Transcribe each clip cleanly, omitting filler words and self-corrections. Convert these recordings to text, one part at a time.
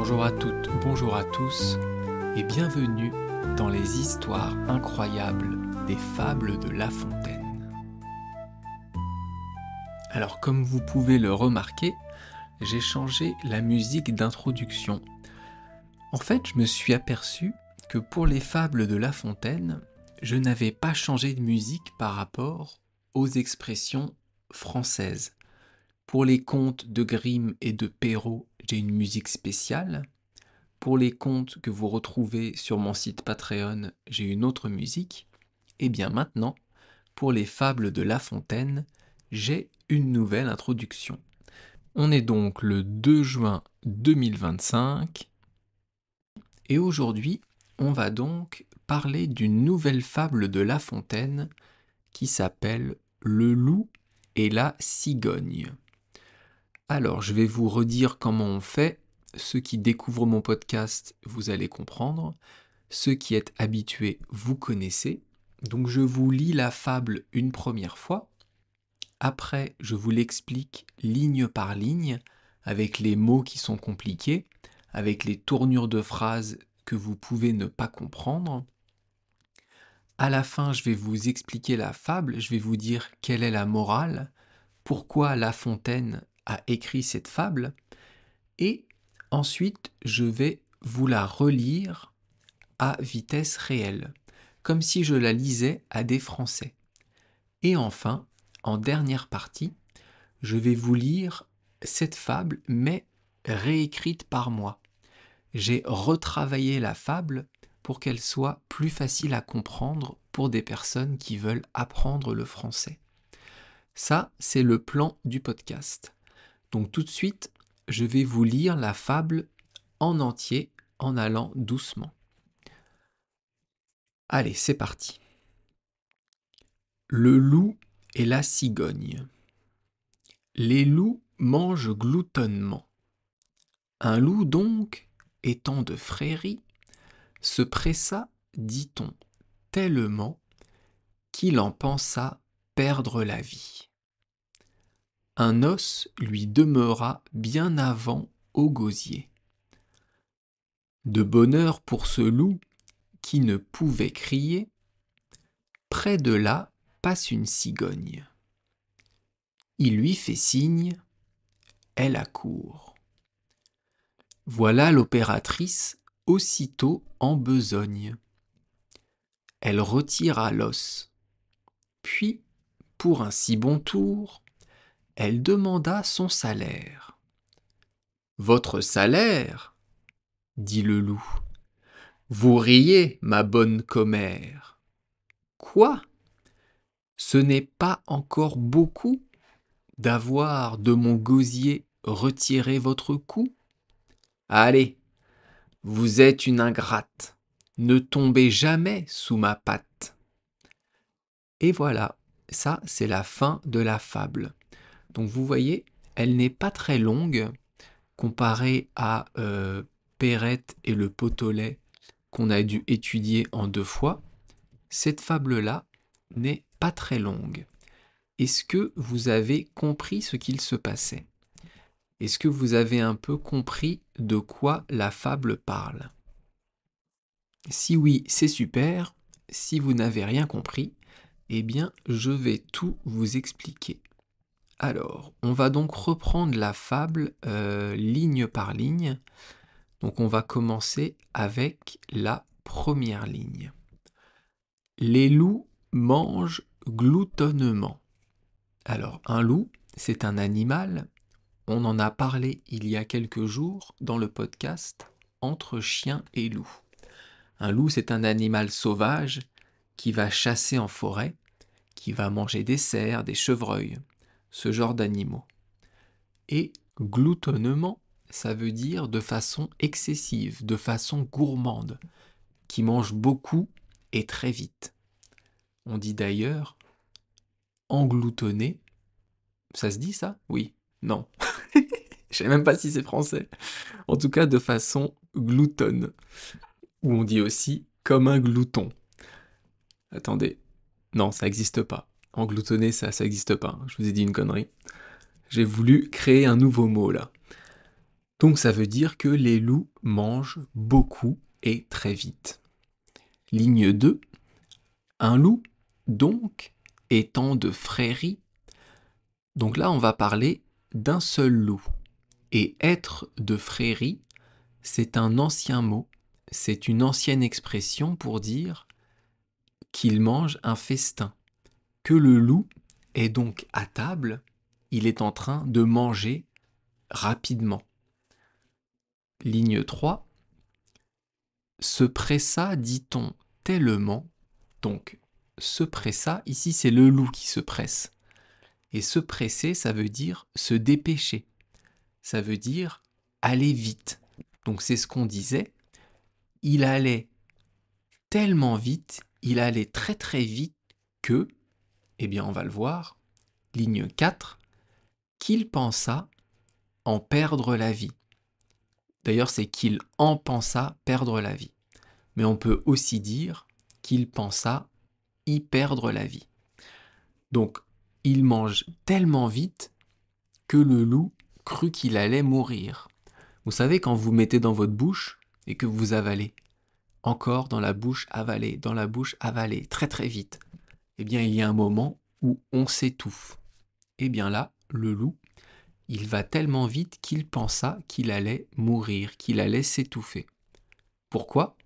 Bonjour à toutes, bonjour à tous, et bienvenue dans les histoires incroyables des fables de La Fontaine. Alors comme vous pouvez le remarquer, j'ai changé la musique d'introduction. En fait, je me suis aperçu que pour les fables de La Fontaine, je n'avais pas changé de musique par rapport aux expressions françaises. Pour les contes de Grimm et de Perrault, j'ai une musique spéciale. Pour les contes que vous retrouvez sur mon site Patreon, j'ai une autre musique. Et bien maintenant, pour les fables de La Fontaine, j'ai une nouvelle introduction. On est donc le 2 juin 2025 et aujourd'hui, on va donc parler d'une nouvelle fable de La Fontaine qui s'appelle Le loup et la cigogne. Alors, je vais vous redire comment on fait. Ceux qui découvrent mon podcast, vous allez comprendre. Ceux qui êtes habitués, vous connaissez. Donc, je vous lis la fable une première fois. Après, je vous l'explique ligne par ligne, avec les mots qui sont compliqués, avec les tournures de phrases que vous pouvez ne pas comprendre. À la fin, je vais vous expliquer la fable, je vais vous dire quelle est la morale, pourquoi La Fontaine a écrit cette fable, et ensuite je vais vous la relire à vitesse réelle, comme si je la lisais à des Français. Et enfin, en dernière partie, je vais vous lire cette fable, mais réécrite par moi. J'ai retravaillé la fable pour qu'elle soit plus facile à comprendre pour des personnes qui veulent apprendre le français. Ça, c'est le plan du podcast. Donc tout de suite, je vais vous lire la fable en entier en allant doucement. Allez, c'est parti. Le loup et la cigogne. Les loups mangent gloutonnement. Un loup donc, étant de frérie, se pressa, dit-on, tellement qu'il en pensa perdre la vie. Un os lui demeura bien avant au gosier. De bonheur pour ce loup qui ne pouvait crier, près de là passe une cigogne. Il lui fait signe, elle accourt. Voilà l'opératrice aussitôt en besogne. Elle retira l'os, puis, pour un si bon tour, elle demanda son salaire. Votre salaire, dit le loup. Vous riez, ma bonne commère. Quoi? Ce n'est pas encore beaucoup d'avoir de mon gosier retiré votre cou? Allez, vous êtes une ingrate, ne tombez jamais sous ma patte. Et voilà, ça c'est la fin de la fable. Donc vous voyez, elle n'est pas très longue comparée à Perrette et le pot au lait qu'on a dû étudier en 2 fois. Cette fable-là n'est pas très longue. Est-ce que vous avez compris ce qu'il se passait? Est-ce que vous avez un peu compris de quoi la fable parle? Si oui, c'est super. Si vous n'avez rien compris, eh bien, je vais tout vous expliquer. Alors, on va donc reprendre la fable ligne par ligne. Donc, on va commencer avec la première ligne. Les loups mangent gloutonnement. Alors, un loup, c'est un animal. On en a parlé il y a quelques jours dans le podcast Entre chien et loup. Un loup, c'est un animal sauvage qui va chasser en forêt, qui va manger des cerfs, des chevreuils, ce genre d'animaux. Et gloutonnement, ça veut dire de façon excessive, de façon gourmande, qui mange beaucoup et très vite. On dit d'ailleurs engloutonner. Ça se dit ça? Oui. Non. Je sais même pas si c'est français. En tout cas, de façon gloutonne. Ou on dit aussi comme un glouton. Attendez. Non, ça n'existe pas. Engloutonner, ça n'existe pas. Je vous ai dit une connerie. J'ai voulu créer un nouveau mot là. Donc ça veut dire que les loups mangent beaucoup et très vite. Ligne 2. Un loup, donc, étant de frérie. Donc là, on va parler d'un seul loup. Et être de frérie, c'est un ancien mot, c'est une ancienne expression pour dire qu'il mange un festin, que le loup est donc à table, il est en train de manger rapidement. Ligne 3. Se pressa, dit-on, tellement. Donc, se pressa, ici c'est le loup qui se presse. Et se presser, ça veut dire se dépêcher. Ça veut dire aller vite. Donc c'est ce qu'on disait. Il allait tellement vite, il allait très très vite que, eh bien on va le voir, ligne 4, qu'il pensa en perdre la vie. D'ailleurs c'est qu'il en pensa perdre la vie. Mais on peut aussi dire qu'il pensa y perdre la vie. Donc il mange tellement vite que le loup crut qu'il allait mourir. Vous savez quand vous mettez dans votre bouche et que vous avalez, encore dans la bouche avalée, très très vite. Eh bien, il y a un moment où on s'étouffe. Eh bien là, le loup, il va tellement vite qu'il pensa qu'il allait mourir, qu'il allait s'étouffer. Pourquoi ?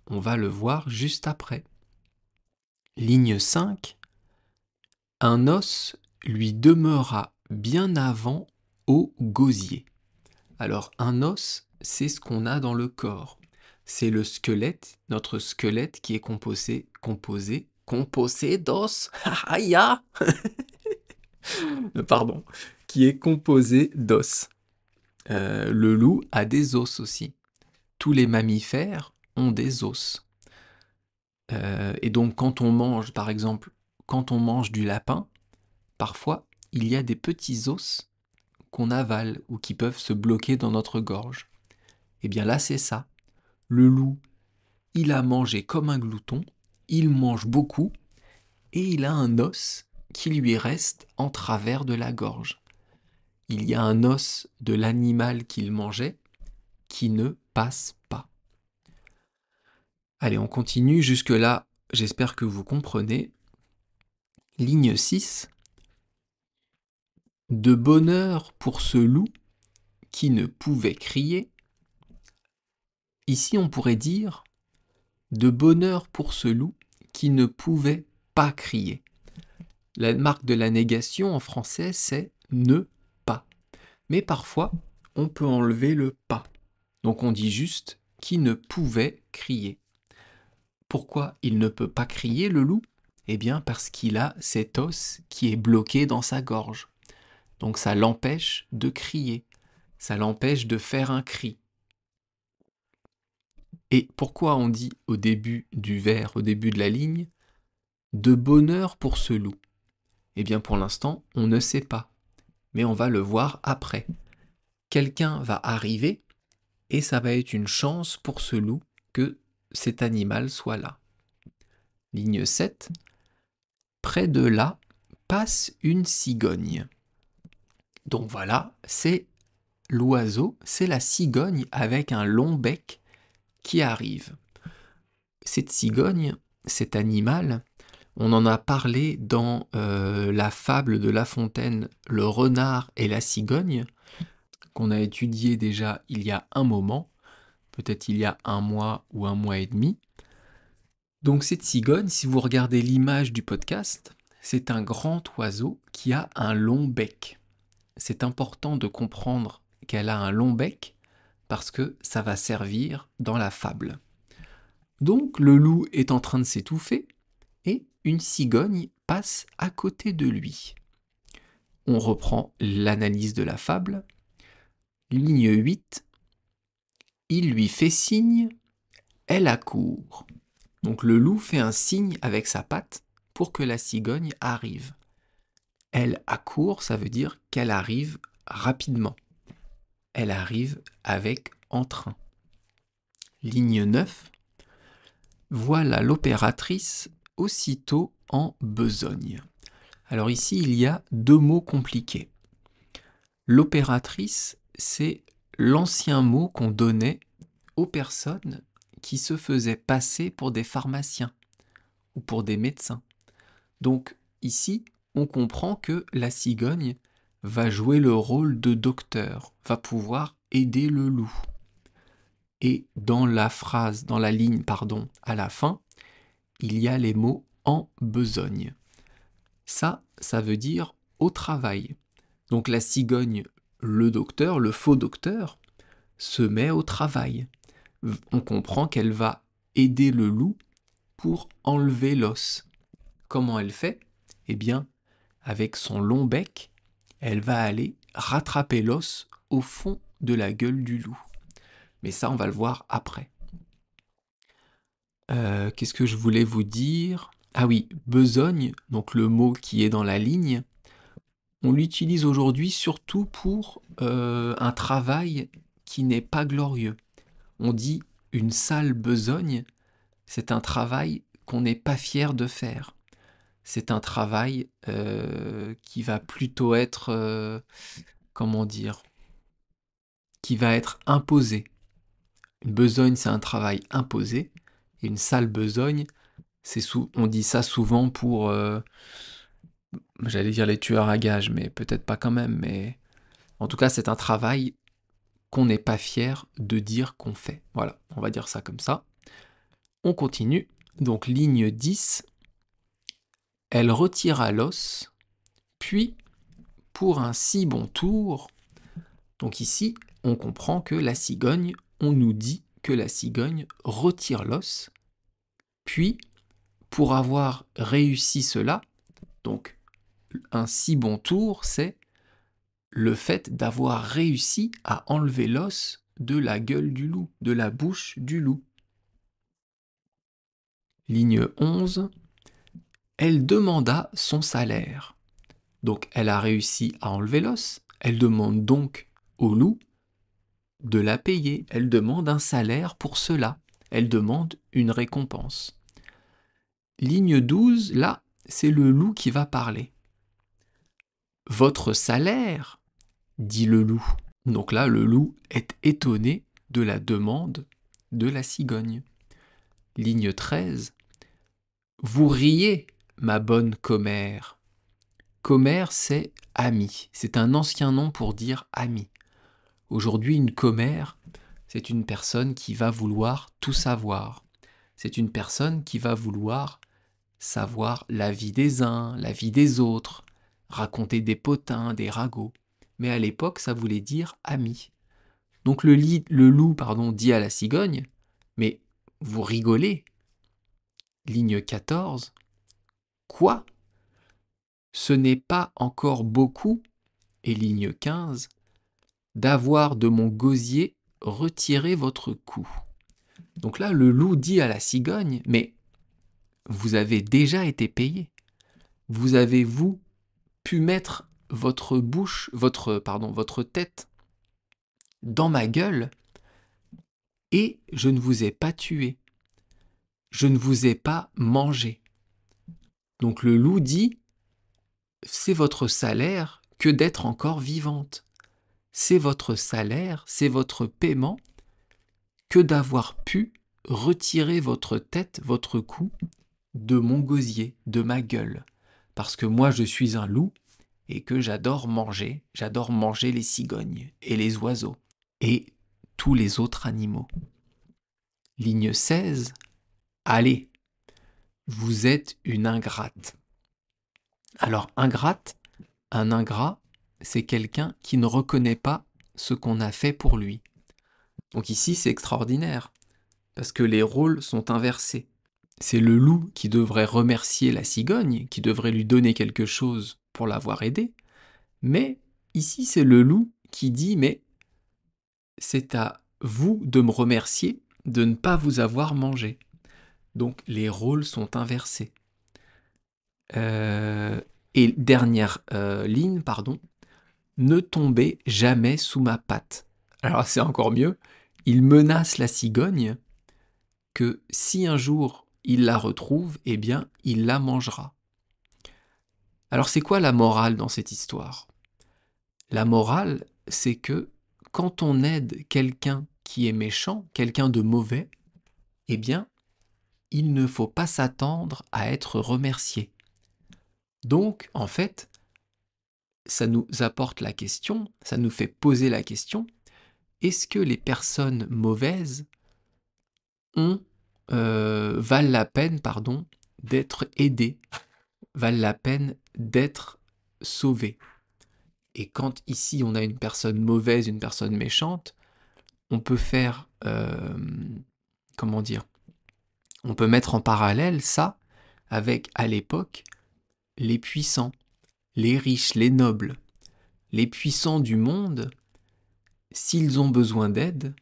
On va le voir juste après. Ligne 5. Un os lui demeura bien avant au gosier. Alors, un os, c'est ce qu'on a dans le corps. C'est le squelette, notre squelette qui est composé d'os. Aïe. Pardon. Qui est composé d'os. Le loup a des os aussi. Tous les mammifères ont des os. Et donc quand on mange, par exemple, quand on mange du lapin, parfois il y a des petits os qu'on avale ou qui peuvent se bloquer dans notre gorge. Et bien là c'est ça. Le loup, il a mangé comme un glouton, il mange beaucoup, et il a un os qui lui reste en travers de la gorge. Il y a un os de l'animal qu'il mangeait qui ne passe pas. Allez, on continue. Jusque-là, j'espère que vous comprenez. Ligne 6. De bonheur pour ce loup qui ne pouvait crier. Ici, on pourrait dire de bonheur pour ce loup qui ne pouvait pas crier. La marque de la négation en français, c'est ne pas. Mais parfois, on peut enlever le pas. Donc on dit juste qui ne pouvait crier. Pourquoi il ne peut pas crier, le loup ? Eh bien parce qu'il a cet os qui est bloqué dans sa gorge. Donc ça l'empêche de crier. Ça l'empêche de faire un cri. Et pourquoi on dit au début du vers, au début de la ligne, de bonheur pour ce loup ? Eh bien pour l'instant, on ne sait pas. Mais on va le voir après. Quelqu'un va arriver et ça va être une chance pour ce loup que cet animal soit là. Ligne 7. Près de là passe une cigogne. Donc voilà, c'est l'oiseau, c'est la cigogne avec un long bec qui arrive. Cette cigogne, cet animal, on en a parlé dans la fable de La Fontaine, Le renard et la cigogne, qu'on a étudié déjà il y a un moment, peut-être il y a un mois ou un mois et demi. Donc cette cigogne, si vous regardez l'image du podcast, c'est un grand oiseau qui a un long bec. C'est important de comprendre qu'elle a un long bec parce que ça va servir dans la fable. Donc le loup est en train de s'étouffer et une cigogne passe à côté de lui. On reprend l'analyse de la fable. Ligne 8. Il lui fait signe, elle accourt. Donc le loup fait un signe avec sa patte pour que la cigogne arrive. Elle accourt, ça veut dire qu'elle arrive rapidement. Elle arrive avec entrain. Ligne 9. Voilà l'opératrice aussitôt en besogne. Alors ici, il y a deux mots compliqués. L'opératrice, c'est l'ancien mot qu'on donnait aux personnes qui se faisaient passer pour des pharmaciens ou pour des médecins. Donc ici, on comprend que la cigogne va jouer le rôle de docteur, va pouvoir aider le loup. Et dans la phrase, dans la ligne, pardon, à la fin, il y a les mots en besogne. Ça veut dire au travail. Donc la cigogne, le docteur, le faux docteur, se met au travail. On comprend qu'elle va aider le loup pour enlever l'os. Comment elle fait? Eh bien, avec son long bec, elle va aller rattraper l'os au fond de la gueule du loup. Mais ça, on va le voir après. Qu'est-ce que je voulais vous dire? Ah oui, besogne, donc le mot qui est dans la ligne, on l'utilise aujourd'hui surtout pour un travail qui n'est pas glorieux. On dit une sale besogne, c'est un travail qu'on n'est pas fier de faire. C'est un travail qui va plutôt être, comment dire, qui va être imposé. Une besogne, c'est un travail imposé, et une sale besogne, on dit ça souvent pour, j'allais dire les tueurs à gages, mais peut-être pas quand même, mais en tout cas, c'est un travail qu'on n'est pas fier de dire qu'on fait. Voilà, on va dire ça comme ça. On continue. Donc ligne 10, elle retira l'os, puis, pour un si bon tour, donc ici, on comprend que la cigogne, on nous dit que la cigogne retire l'os, puis, pour avoir réussi cela, donc un si bon tour, c'est le fait d'avoir réussi à enlever l'os de la gueule du loup, de la bouche du loup. Ligne 11, elle demanda son salaire. Donc elle a réussi à enlever l'os, elle demande donc au loup de la payer, elle demande un salaire pour cela, elle demande une récompense. Ligne 12, là, c'est le loup qui va parler. Votre salaire, dit le loup. Donc là, le loup est étonné de la demande de la cigogne. Ligne 13, vous riez, ma bonne commère. Commère, c'est ami. C'est un ancien nom pour dire ami. Aujourd'hui, une commère, c'est une personne qui va vouloir tout savoir. C'est une personne qui va vouloir savoir la vie des uns, la vie des autres, raconter des potins, des ragots. Mais à l'époque, ça voulait dire ami. Donc le loup dit à la cigogne, mais vous rigolez. Ligne 14, quoi? Ce n'est pas encore beaucoup, et ligne 15, d'avoir de mon gosier retiré votre cou. Donc là, le loup dit à la cigogne, mais vous avez déjà été payé. Vous avez, vous, pu mettre votre bouche, votre tête dans ma gueule, et je ne vous ai pas tué. Je ne vous ai pas mangé. Donc le loup dit, c'est votre salaire que d'être encore vivante. C'est votre salaire, c'est votre paiement que d'avoir pu retirer votre tête, votre cou, de mon gosier, de ma gueule. Parce que moi je suis un loup et que j'adore manger les cigognes et les oiseaux et tous les autres animaux. Ligne 16, allez, vous êtes une ingrate. Alors ingrate, un ingrat, c'est quelqu'un qui ne reconnaît pas ce qu'on a fait pour lui. Donc ici c'est extraordinaire, parce que les rôles sont inversés. C'est le loup qui devrait remercier la cigogne, qui devrait lui donner quelque chose pour l'avoir aidé, mais ici c'est le loup qui dit « mais c'est à vous de me remercier de ne pas vous avoir mangé ». Donc les rôles sont inversés. Et dernière ligne, ne tombez jamais sous ma patte. Alors c'est encore mieux, il menace la cigogne que si un jour il la retrouve, eh bien il la mangera. Alors c'est quoi la morale dans cette histoire? La morale, c'est que quand on aide quelqu'un qui est méchant, quelqu'un de mauvais, eh bien, il ne faut pas s'attendre à être remercié. Donc, en fait, ça nous apporte la question, ça nous fait poser la question, est-ce que les personnes mauvaises valent la peine, d'être aidées, valent la peine d'être sauvées? Et quand ici on a une personne mauvaise, une personne méchante, on peut faire, comment dire? On peut mettre en parallèle ça avec, à l'époque, les puissants, les riches, les nobles. Les puissants du monde, s'ils ont besoin d'aide,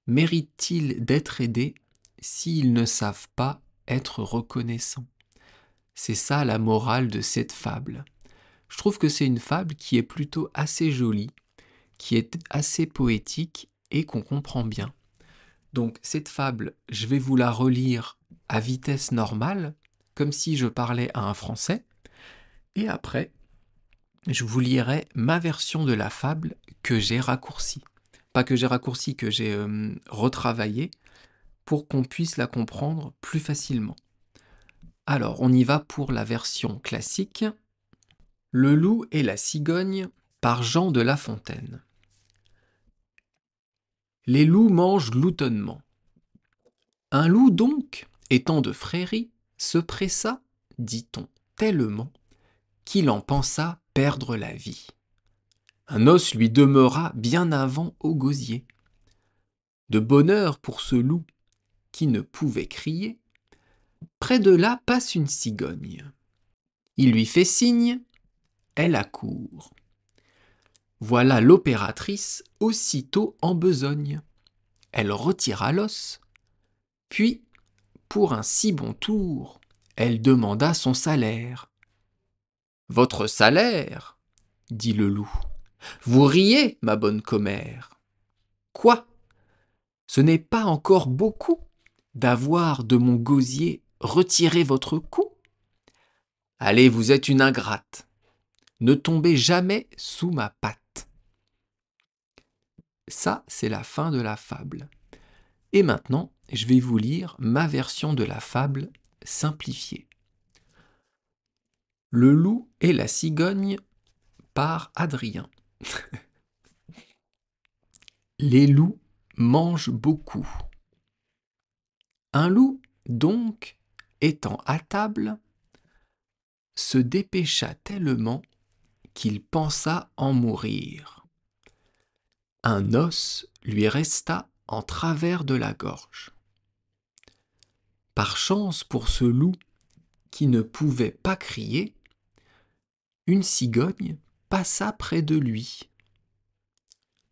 méritent-ils d'être aidés s'ils ne savent pas être reconnaissants? C'est ça la morale de cette fable. Je trouve que c'est une fable qui est plutôt assez jolie, qui est assez poétique et qu'on comprend bien. Donc cette fable, je vais vous la relire à vitesse normale, comme si je parlais à un Français, et après, je vous lirai ma version de la fable que j'ai raccourcie. Pas que j'ai raccourcie, que j'ai retravaillée, pour qu'on puisse la comprendre plus facilement. Alors, on y va pour la version classique. Le loup et la cigogne par Jean de La Fontaine. Les loups mangent gloutonnement. Un loup donc, étant de Fréry, se pressa, dit-on, tellement, qu'il en pensa perdre la vie. Un os lui demeura bien avant au gosier. De bonne heure pour ce loup, qui ne pouvait crier, près de là passe une cigogne. Il lui fait signe, elle accourt. Voilà l'opératrice aussitôt en besogne. Elle retira l'os, puis, pour un si bon tour, elle demanda son salaire. « Votre salaire ?» dit le loup. « Vous riez, ma bonne commère. Quoi ? Ce n'est pas encore beaucoup d'avoir de mon gosier retiré votre cou ? Allez, vous êtes une ingrate. Ne tombez jamais sous ma patte. » Ça, c'est la fin de la fable. Et maintenant, je vais vous lire ma version de la fable simplifiée. Le loup et la cigogne par Adrien. Les loups mangent beaucoup. Un loup, donc, étant à table, se dépêcha tellement qu'il pensa en mourir. Un os lui resta en travers de la gorge. Par chance pour ce loup qui ne pouvait pas crier, une cigogne passa près de lui.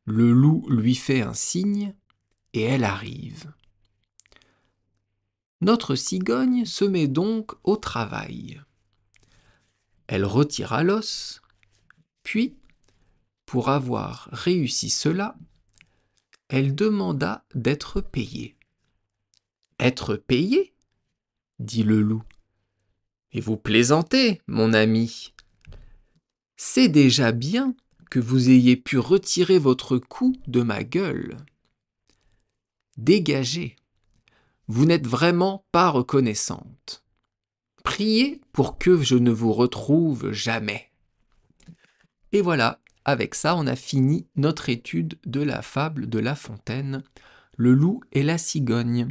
Le loup lui fait un signe et elle arrive. Notre cigogne se met donc au travail. Elle retira l'os, puis, pour avoir réussi cela, elle demanda d'être payée. « Être payée ?» dit le loup. « Et vous plaisantez, mon ami. C'est déjà bien que vous ayez pu retirer votre cou de ma gueule. Dégagez, vous n'êtes vraiment pas reconnaissante. Priez pour que je ne vous retrouve jamais. » Et voilà, avec ça, on a fini notre étude de la fable de La Fontaine, Le loup et la cigogne.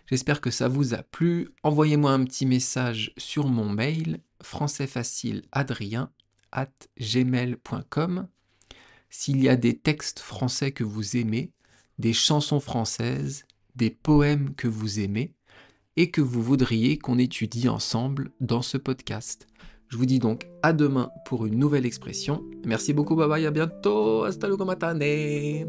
J'espère que ça vous a plu. Envoyez-moi un petit message sur mon mail françaisfacileadrien@gmail.com s'il y a des textes français que vous aimez, des chansons françaises, des poèmes que vous aimez et que vous voudriez qu'on étudie ensemble dans ce podcast. Je vous dis donc à demain pour une nouvelle expression. Merci beaucoup, bye bye, à bientôt, hasta luego matane.